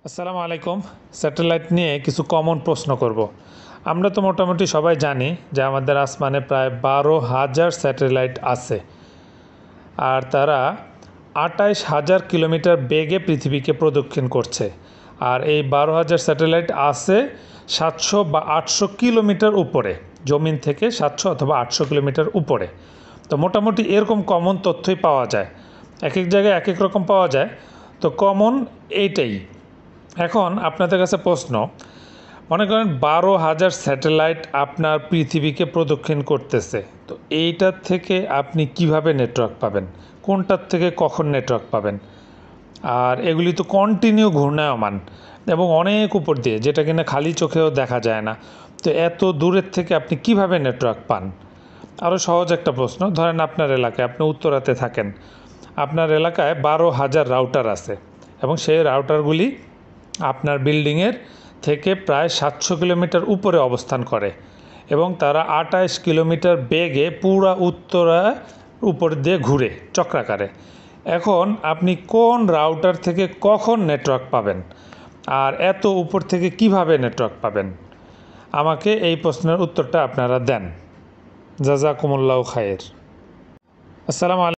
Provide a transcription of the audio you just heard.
আসসালামু আলাইকুম। স্যাটেলাইট নিয়ে কিছু কমন প্রশ্ন করব। আমরা তো মোটামুটি সবাই জানি যে আমাদের আসমানে প্রায় 12,000 স্যাটেলাইট আছে, আর তারা 28,000 কিলোমিটার বেগে পৃথিবীকে প্রদক্ষিণ করছে। আর এই 12,000 স্যাটেলাইট আছে 700 বা 800 কিলোমিটার উপরে, জমিন থেকে 700 অথবা 800 কিলোমিটার উপরে। তো মোটামুটি এরকম কমন তথ্যই পাওয়া যায়, এক এক জায়গায় এক এক রকম পাওয়া যায়। তো কমন এইটাই। এখন আপনাদের কাছে প্রশ্ন, মনে করেন 12,000 স্যাটেলাইট আপনার পৃথিবীকে প্রদক্ষিণ করতেছে, তো এইটার থেকে আপনি কিভাবে নেটওয়ার্ক পাবেন, কোনটার থেকে কখন নেটওয়ার্ক পাবেন? আর এগুলি তো কন্টিনিউ ঘূর্ণায়মান এবং অনেক উপর দিয়ে, যেটা কিনা খালি চোখেও দেখা যায় না। তো এত দূরের থেকে আপনি কিভাবে নেটওয়ার্ক পান? আরও সহজ একটা প্রশ্ন, ধরেন আপনার এলাকায়, আপনি উত্তরাতে থাকেন, আপনার এলাকায় 12,000 রাউটার আছে এবং সেই রাউটারগুলি আপনার বিল্ডিংয়ের থেকে প্রায় 700 কিলোমিটার উপরে অবস্থান করে এবং তারা 28 কিলোমিটার বেগে পুরা উত্তরা উপর দিয়ে ঘুরে চক্রাকারে। এখন আপনি কোন রাউটার থেকে কখন নেটওয়ার্ক পাবেন, আর এত উপর থেকে কিভাবে নেটওয়ার্ক পাবেন? আমাকে এই প্রশ্নের উত্তরটা আপনারা দেন। জাযাকুমুল্লাহু খায়ের। আসসালামু আলাইকুম।